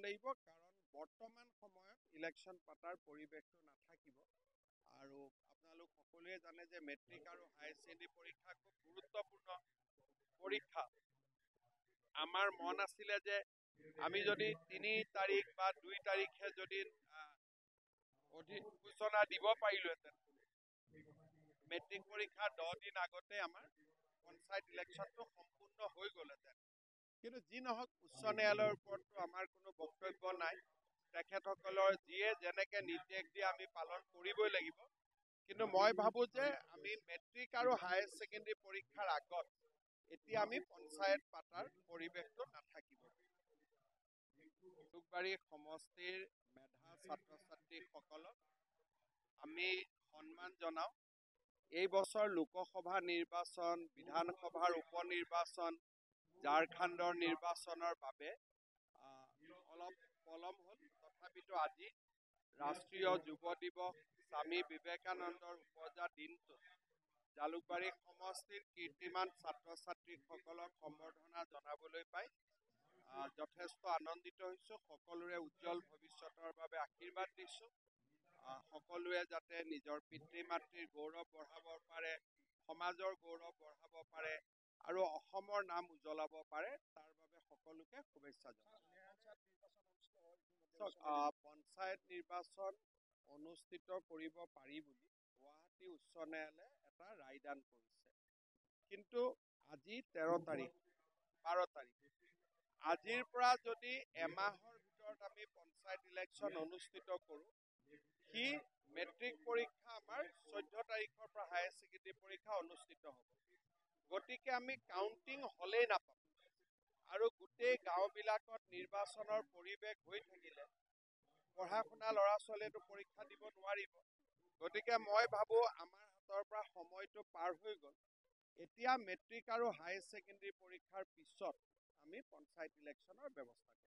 লাগিব, কাৰণ বৰ্তমান সময়ত ইলেকশ্যন পাতাৰ পৰিৱেশটো নাথাকিব। আৰু আপোনালোক সকলোৱে জানে যে মেট্ৰিক আৰু হায়াৰ ছেকেণ্ডেৰী পৰীক্ষা খুব গুৰুত্বপূৰ্ণ পৰীক্ষা। আমাৰ মন আছিলে যে আমি যদি ৩ তাৰিখ বা ২ তাৰিখে যদি অধিসূচনা দিব পাৰিলোহেঁতেন, মেট্ৰিক পৰীক্ষা 10 দিন আগতে আমাৰ পঞ্চায়ত ইলেকশ্যনটো সম্পূৰ্ণ হৈ গ'লহেঁতেন। কিন্তু যি নহওক, উচ্চ ন্যায়ালয়ৰ ওপৰতো আমাৰ কোনো বক্তব্য নাই। তেখেতসকলৰ যিয়ে যেনেকৈ নিৰ্দেশ দিয়ে আমি পালন কৰিবই লাগিব। কিন্তু মই ভাবোঁ যে আমি মেট্ৰিক আৰু হায়াৰ ছেকেণ্ডেৰী পৰীক্ষাৰ আগত এতিয়া আমি পঞ্চায়ত পাতাৰ পৰিৱেশটো নাথাকিব। জালুকবাৰী সমষ্টিৰ মেধা ছাত্ৰ ছাত্ৰীসকলক আমি সন্মান জনাওঁ। এই বছৰ লোকসভা নিৰ্বাচন, বিধানসভাৰ উপ নিৰ্বাচন, ঝাৰখণ্ডৰ নিৰ্বাচনৰ বাবে অলপ পলম হ'ল। তথাপিতো আজি ৰাষ্ট্ৰীয় যুৱ দিৱস, স্বামী বিবেকানন্দৰ উপজা দিনটোত জালুকবাৰী সমষ্টিৰ কীৰ্তিমান ছাত্ৰ ছাত্ৰীসকলক সম্বৰ্ধনা জনাবলৈ পাই যথেষ্ট আনন্দিত হৈছোঁ। সকলোৰে উজ্জ্বল ভৱিষ্যতৰ বাবে আশীৰ্বাদ দিছোঁ। সকলোৱে যাতে নিজৰ পিতৃ মাতৃৰ গৌৰৱ বঢ়াব পাৰে, সমাজৰ গৌৰৱ বঢ়াব পাৰে আৰু অসমৰ নাম উজ্বলাব পাৰে, তাৰ বাবে সকলোকে শুভেচ্ছা জনাওঁ। পঞ্চায়ত নিৰ্বাচন অনুষ্ঠিত কৰিব পাৰি বুলি গুৱাহাটী উচ্চ ন্যায়ালয়ে এটা ৰায়দান কৰিছে। কিন্তু আজি 13 তাৰিখ, 12 তাৰিখ, আজিৰ পৰা যদি এমাহৰ ভিতৰত আমি পঞ্চায়ত ইলেকশ্যন অনুষ্ঠিত কৰোঁ, সি মেট্ৰিক পৰীক্ষা আমাৰ 14 তাৰিখৰ পৰা হায়াৰ ছেকেণ্ডেৰী পৰীক্ষা অনুষ্ঠিত হ'ব। গতিকে আমি কাউণ্টিং হ'লেই নাপাম। আৰু গোটেই গাঁওবিলাকত নিৰ্বাচনৰ পৰিৱেশ হৈ থাকিলে পঢ়া শুনা ল'ৰা ছোৱালীয়েতো পৰীক্ষা দিব নোৱাৰিব। গতিকে মই ভাবোঁ আমাৰ হাতৰ পৰা সময়টো পাৰ হৈ গ'ল। এতিয়া মেট্ৰিক আৰু হায়াৰ ছেকেণ্ডেৰী পৰীক্ষাৰ পিছত আমি পঞ্চায়ত ইলেকশ্যনৰ ব্যৱস্থা কৰিম।